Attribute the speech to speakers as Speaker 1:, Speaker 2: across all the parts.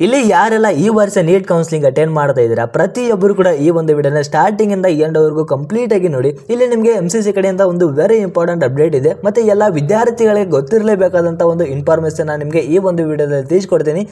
Speaker 1: ಇಲ್ಲಿ ಯಾರೆಲ್ಲ ಈ ವರ್ಷ ನೀಟ್ ಕೌನ್ಸಿಲಿಂಗ್ ಅಟೆಂಡ್ ಮಾಡ್ತಾ ಇದ್ದೀರಾ ಪ್ರತಿಯೊಬ್ಬರು ಕೂಡ ಈ ಒಂದು ವಿಡಿಯೋನ ಸ್ಟಾರ್ಟಿಂಗ್ ಇಂದ ಎಂಡ್ ವರೆಗೂ ಕಂಪ್ಲೀಟ್ ಆಗಿ ನೋಡಿ. ಇಲ್ಲಿ ನಿಮಗೆ MCC ಕಡೆಯಿಂದ ಒಂದು ವೆರಿ ಇಂಪಾರ್ಟೆಂಟ್ ಅಪ್ಡೇಟ್ ಇದೆ ಮತ್ತೆ ಎಲ್ಲ ವಿದ್ಯಾರ್ಥಿಗಳಿಗೆ ಗೊತ್ತಿರಲೇಬೇಕಾದಂತ ಒಂದು ಇನ್ಫಾರ್ಮೇಶನ್ ನಿಮಗೆ ಈ ಒಂದು ವಿಡಿಯೋದಲ್ಲಿ ತಿಳಿಸ್ಕೊಡ್ತೀನಿ.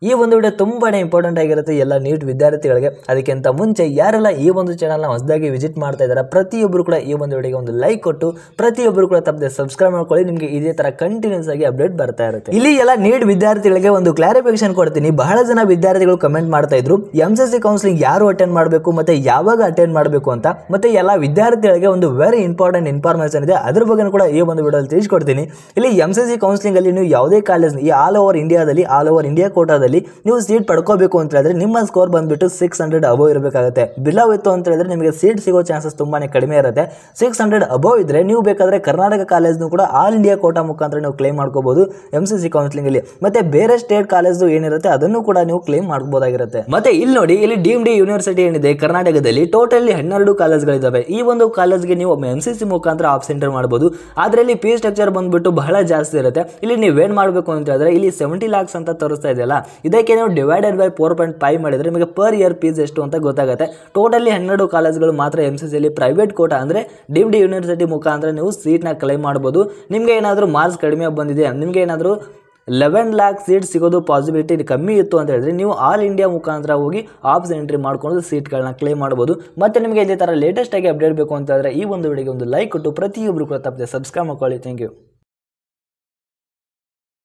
Speaker 1: ಈ ಒಂದು ವಿಡಿಯೋ ತುಂಬಾನೇ ಇಂಪಾರ್ಟೆಂಟ್ ಆಗಿರುತ್ತೆ ಎಲ್ಲ ನೀಟ್ ವಿದ್ಯಾರ್ಥಿಗಳಿಗೆ. ಅದಕ್ಕಿಂತ ಮುಂಚೆ ಯಾರೆಲ್ಲ ಈ ಒಂದು ಚಾನಲ್ನ ಹೊಸದಾಗಿ ವಿಸಿಟ್ ಮಾಡ್ತಾ ಇದ್ದಾರೆ ಪ್ರತಿಯೊಬ್ಬರು ಕೂಡ ಈ ಒಂದು ವಿಡಿಯೋಗೆ ಒಂದು ಲೈಕ್ ಕೊಟ್ಟು ಪ್ರತಿಯೊಬ್ಬರು ಕೂಡ ತಪ್ಪದೆ ಸಬ್ಸ್ಕ್ರೈಬ್ ಮಾಡ್ಕೊಳ್ಳಿ. ನಿಮಗೆ ಇದೇ ತರ ಕಂಟಿನ್ಯೂಸ್ ಆಗಿ ಅಪ್ಡೇಟ್ ಬರ್ತಾ ಇರುತ್ತೆ. ಇಲ್ಲಿ ಎಲ್ಲ ನೀಟ್ ವಿದ್ಯಾರ್ಥಿಗಳಿಗೆ ಒಂದು ಕ್ಲಾರಿಫಿಕೇಶನ್ ಕೊಡ್ತೀನಿ. ಬಹಳ ಜನ ವಿದ್ಯಾರ್ಥಿಗಳು ಕಮೆಂಟ್ ಮಾಡ್ತಾ ಇದ್ರು MCC ಕೌನ್ಸಿಲಿಂಗ್ ಯಾರು ಅಟೆಂಡ್ ಮಾಡಬೇಕು ಮತ್ತೆ ಯಾವಾಗ ಅಟೆಂಡ್ ಮಾಡಬೇಕು ಅಂತ. ಮತ್ತೆ ಎಲ್ಲ ವಿದ್ಯಾರ್ಥಿಗಳಿಗೆ ಒಂದು ವೆರಿ ಇಂಪಾರ್ಟೆಂಟ್ ಇನ್ಫಾರ್ಮೇಶನ್ ಇದೆ, ಅದ್ರ ಬಗ್ಗೆ ಕೂಡ ಈ ಒಂದು ವಿಡಿಯೋದಲ್ಲಿ ತಿಳಿಸ್ಕೊಡ್ತೀನಿ. ಇಲ್ಲಿ MCC ಕೌನ್ಸಿಲಿಂಗ್ ಅಲ್ಲಿ ನೀವು ಯಾವುದೇ ಕಾಲೇಜ್ ಈ ಆಲ್ ಓವರ್ ಇಂಡಿಯಾ ಕೋಟಾದಲ್ಲಿ ನೀವು ಸೀಟ್ ಪಡ್ಕೋಬೇಕು ಅಂತ ಹೇಳಿದ್ರೆ ನಿಮ್ಮ ಸ್ಕೋರ್ ಬಂದ್ಬಿಟ್ಟು 600 ಅಬೋವ್ ಇರಬೇಕಾಗುತ್ತೆ. ಬಿಲೋ ಇತ್ತು ಅಂತ ಹೇಳಿದ್ರೆ ನಿಮಗೆ ಸೀಟ್ ಸಿಗೋ ಚಾನ್ಸಸ್ ತುಂಬಾನೇ ಕಡಿಮೆ ಇರುತ್ತೆ. 600 ಅಬೋವ್ ಇದ್ರೆ ನೀವು ಬೇಕಾದ್ರೆ ಕರ್ನಾಟಕ ಕಾಲೇಜ್ನು ಕೂಡ ಆಲ್ ಇಂಡಿಯಾ ಕೋಟಾ ಮುಖಾಂತರ ನೀವು ಕ್ಲೇಮ್ ಮಾಡ್ಕೋಬಹುದು MCC ಕೌನ್ಸಿಲಿಂಗ್ ಅಲ್ಲಿ. ಮತ್ತೆ ಬೇರೆ ಸ್ಟೇಟ್ ಕಾಲೇಜ್ ಏನಿರುತ್ತೆ ಅದನ್ನು ಕೂಡ ನೀವು ಕ್ಲೇಮ್ ಮಾಡಬಹುದಾಗಿರುತ್ತೆ. ಮತ್ತೆ ಇಲ್ಲಿ ನೋಡಿ, ಇಲ್ಲಿ ಡೀಮ್ಡ್ ಯೂನಿವರ್ಸಿಟಿ ಏನಿದೆ ಕರ್ನಾಟಕದಲ್ಲಿ ಟೋಟಲಿ 12 ಕಾಲೇಜ್ಗಳಿದಾವೆ. ಈ ಒಂದು ಕಾಲೇಜ್ಗೆ ನೀವು MCC ಮುಖಾಂತರ ಆಪ್ಷನ್ ಎಂಟರ್ ಮಾಡಬಹುದು. ಆದ್ರೆ ಇಲ್ಲಿ ಫೀಸ್ ಸ್ಟ್ರಕ್ಚರ್ ಬಂದ್ಬಿಟ್ಟು ಬಹಳ ಜಾಸ್ತಿ ಇರುತ್ತೆ. ಇಲ್ಲಿ ನೀವು ಏನ್ ಮಾಡಬೇಕು ಅಂತ ಹೇಳಿದ್ರೆ ಇಲ್ಲಿ 70 lakhs ಅಂತ ತೋರಿಸ್ತಾ ಇದೆಯಲ್ಲ, ಇದಕ್ಕೆ ನೀವು ಡಿವೈಡೆಡ್ ಬೈ 4.5 ಮಾಡಿದ್ರೆ ನಿಮಗೆ ಪರ್ ಇಯರ್ ಫೀಸ್ ಎಷ್ಟು ಅಂತ ಗೊತ್ತಾಗುತ್ತೆ. ಟೋಟಲಿ 12 ಕಾಲೇಜ್ಗಳು ಮಾತ್ರ MCC ಅಲ್ಲಿ ಪ್ರೈವೇಟ್ ಕೋಟಾ ಅಂದ್ರೆ ಡೀಮ್ಡ್ ಯೂನಿವರ್ಸಿಟಿ ಮುಖಾಂತರ ನೀವು ಸೀಟ್ ನ ಕ್ಲೈಮ್ ಮಾಡಬಹುದು. ನಿಮ್ಗೆ ಏನಾದರೂ ಮಾರ್ಕ್ಸ್ ಕಡಿಮೆ ಬಂದಿದೆ, ನಿಮ್ಗೆ ಏನಾದರೂ 11 lakh ಸೀಟ್ ಸಿಗೋದು ಪಾಸಿಬಿಲಿಟಿ ಕಮ್ಮಿ ಇತ್ತು ಅಂತ ಹೇಳಿದ್ರೆ ನೀವು ಆಲ್ ಇಂಡಿಯಾ ಮುಖಾಂತರ ಹೋಗಿ ಆಪ್ಷನ್ ಎಂಟ್ರಿ ಮಾಡ್ಕೊಂಡು ಸೀಟ್ಗಳನ್ನ ಕ್ಲೇಮ್ ಮಾಡಬಹುದು. ಮತ್ತೆ ನಿಮಗೆ ಇದೇ ತರ ಲೇಟೆಸ್ಟ್ ಆಗಿ ಅಪ್ಡೇಟ್ ಬೇಕು ಅಂತ ಹೇಳಿದ್ರೆ ಈ ಒಂದು ವಿಡಿಯೋಗೆ ಒಂದು ಲೈಕ್ ಕೊಟ್ಟು ಪ್ರತಿಯೊಬ್ಬರು ಕೂಡ ತಪ್ಪದೆ ಸಬ್ಸ್ಕ್ರೈಬ್ ಮಾಡ್ಕೊಳ್ಳಿ. Thank you.